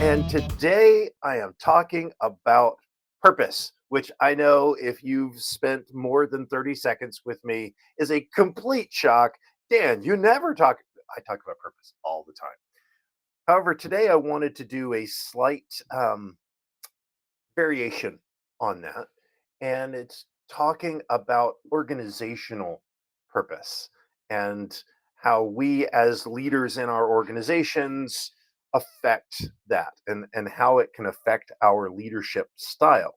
And today I am talking about purpose, which I know if you've spent more than 30 seconds with me is a complete shock. Dan, you never talk. I talk about purpose all the time. However, today I wanted to do a slight variation on that. And it's talking about organizational purpose and how we as leaders in our organizations affect that and how it can affect our leadership style.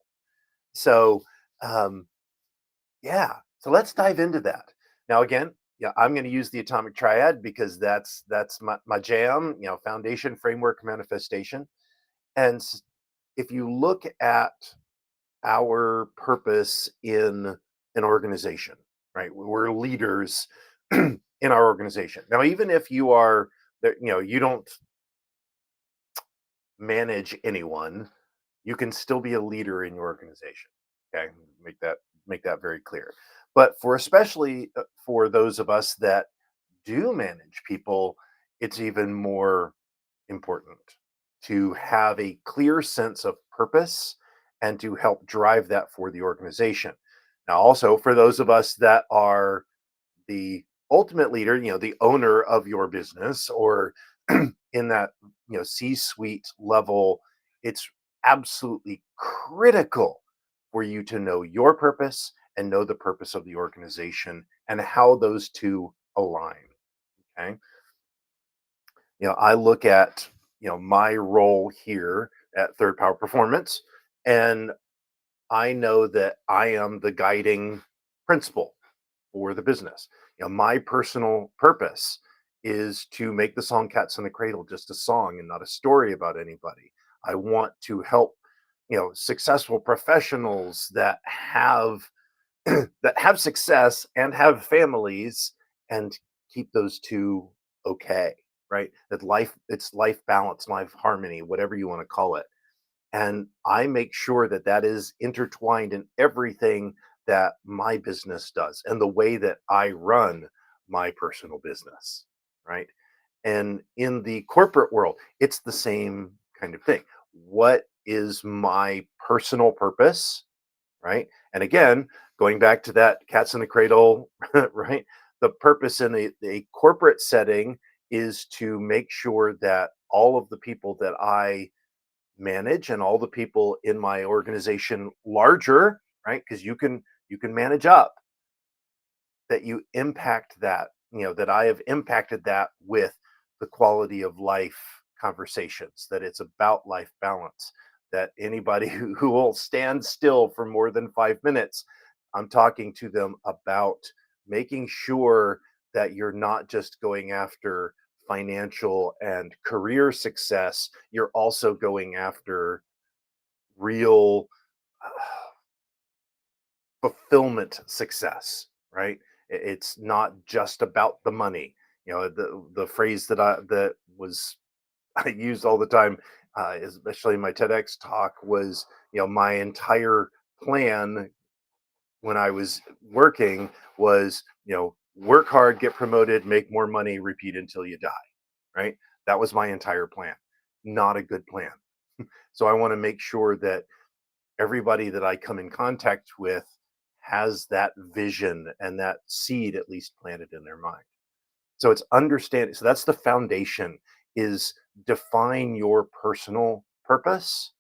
So, um, yeah, so let's dive into that. Now, again, yeah, I'm going to use the atomic triad because that's my jam. Foundation, framework, manifestation. And if you look at our purpose in an organization, right? We're leaders in our organization. Now, even if you are, you don't manage anyone, you can still be a leader in your organization. Okay, make that make that very clear. But for especially for those of us that do manage people, it's even more important to have a clear sense of purpose and to help drive that for the organization. Now, also for those of us that are the ultimate leader, the owner of your business or in that, C-suite level, it's absolutely critical for you to know your purpose and know the purpose of the organization and how those two align. Okay. I look at, my role here at Third Power Performance, and I know that I am the guiding principle for the business. My personal purpose is to make the song Cats in the Cradle just a song and not a story about anybody. I want to help, successful professionals that have that have success and have families and keep those two okay, right? That it's life balance, life harmony, whatever you want to call it. And I make sure that that is intertwined in everything that my business does and the way that I run my personal business, right? And in the corporate world, it's the same kind of thing. What is my personal purpose, right? And again, going back to that cats in the cradle, right? The purpose in a corporate setting is to make sure that all of the people that I manage and all the people in my organization larger, right? Because you can manage up, that you impact that, that I have impacted that with the quality of life conversations, that it's about life balance, that anybody who will stand still for more than 5 minutes, I'm talking to them about making sure that you're not just going after financial and career success, you're also going after real fulfillment success, right? It's not just about the money. The phrase that was I used all the time, especially in my TEDx talk, was my entire plan when I was working was work hard, get promoted, make more money, repeat until you die. Right? That was my entire plan. Not a good plan. So I want to make sure that everybody that I come in contact with has that vision and that seed at least planted in their mind. So it's understanding. So that's the foundation is define your personal purpose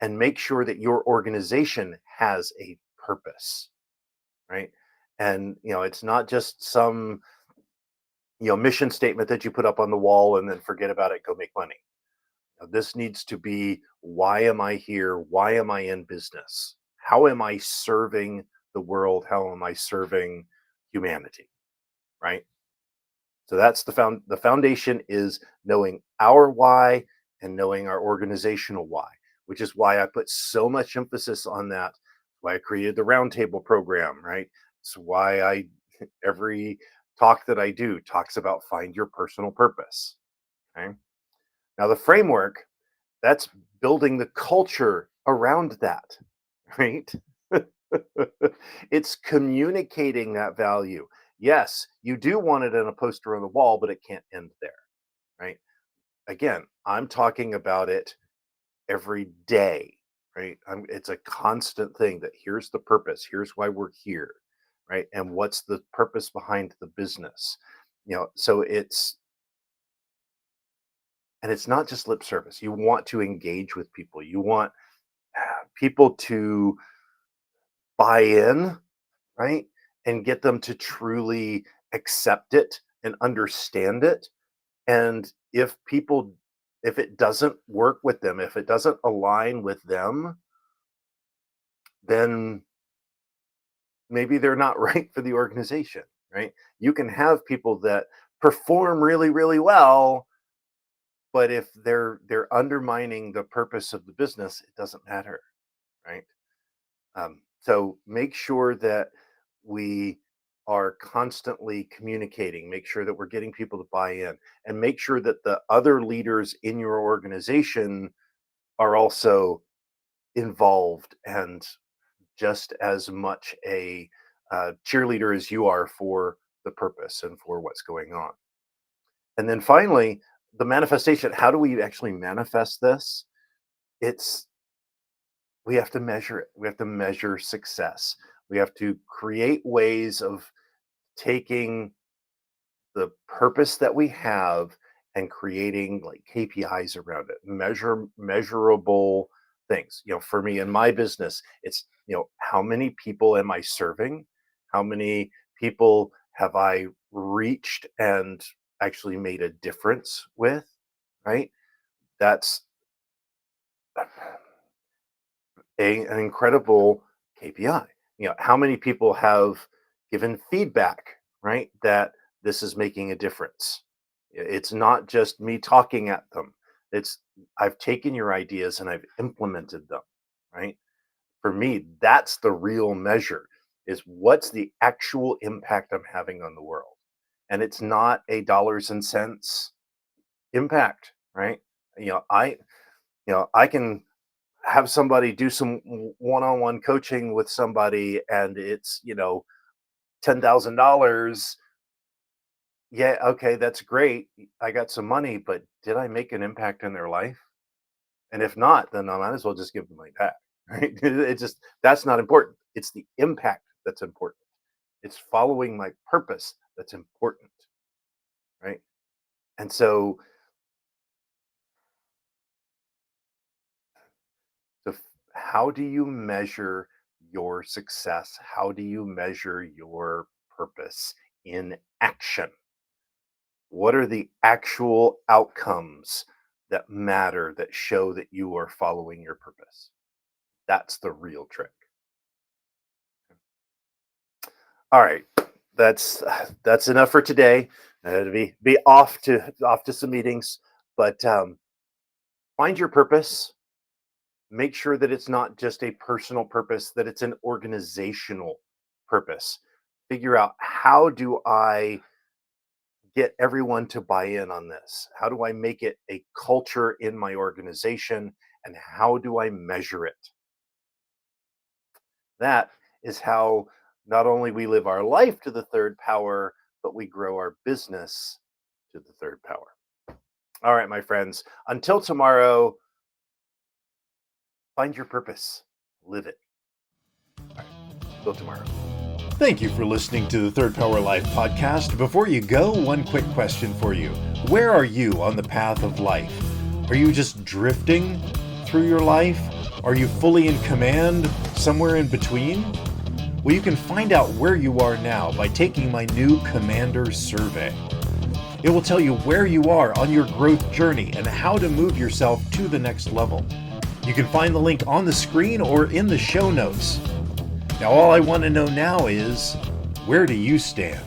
and make sure that your organization has a purpose, right? And it's not just some mission statement that you put up on the wall and then forget about it, go make money. This needs to be, why am I here? Why am I in business? How am I serving the world? How am I serving humanity? Right? So that's the foundation is knowing our why and knowing our organizational why, which is why I put so much emphasis on that. Why I created the roundtable program, right? It's why I every talk that I do talks about find your personal purpose. Okay. Now the framework, that's building the culture around that, right? It's communicating that value. Yes, you do want it in a poster on the wall, but it can't end there, right? Again, I'm talking about it every day, right? It's a constant thing that here's the purpose, here's why we're here, right? And what's the purpose behind the business? So it's not just lip service. You want to engage with people. You want people to buy in, right? And get them to truly accept it and understand it. And if it doesn't work with them, if it doesn't align with them, then maybe they're not right for the organization, right? You can have people that perform really, really well, but if they're undermining the purpose of the business, it doesn't matter, right? So make sure that we are constantly communicating, make sure that we're getting people to buy in, and make sure that the other leaders in your organization are also involved and just as much a cheerleader as you are for the purpose and for what's going on. And then finally, the manifestation. How do we actually manifest this? It's We have to measure it. We have to measure success. We have to create ways of taking the purpose that we have and creating like KPIs around it, measurable things. For me in my business, it's, how many people am I serving? How many people have I reached and actually made a difference with, right? That's an incredible KPI. How many people have given feedback, right? That this is making a difference. It's not just me talking at them. It's I've taken your ideas and I've implemented them, right? For me, that's the real measure is what's the actual impact I'm having on the world. And it's not a dollars and cents impact, right? I can have somebody do some one-on-one coaching with somebody and it's $10,000. Yeah, okay, that's great. I got some money, but did I make an impact in their life? And if not, then I might as well just give them money back, right? It just That's not important. It's the impact that's important. It's following my purpose that's important, right? And so how do you measure your success? How do you measure your purpose in action? What are the actual outcomes that matter that show that you are following your purpose? That's the real trick. All right, that's enough for today. To be off to some meetings, but find your purpose. Make sure that it's not just a personal purpose, that it's an organizational purpose. Figure out, how do I get everyone to buy in on this? How do I make it a culture in my organization? And how do I measure it? That is how not only we live our life to the third power, but we grow our business to the third power. All right, my friends, until tomorrow, find your purpose, live it. All right, till tomorrow. Thank you for listening to the Third Power Life podcast. Before you go, one quick question for you. Where are you on the path of life? Are you just drifting through your life? Are you fully in command, somewhere in between? Well, you can find out where you are now by taking my new Commander Survey. It will tell you where you are on your growth journey and how to move yourself to the next level. You can find the link on the screen or in the show notes. Now, all I want to know now is, where do you stand?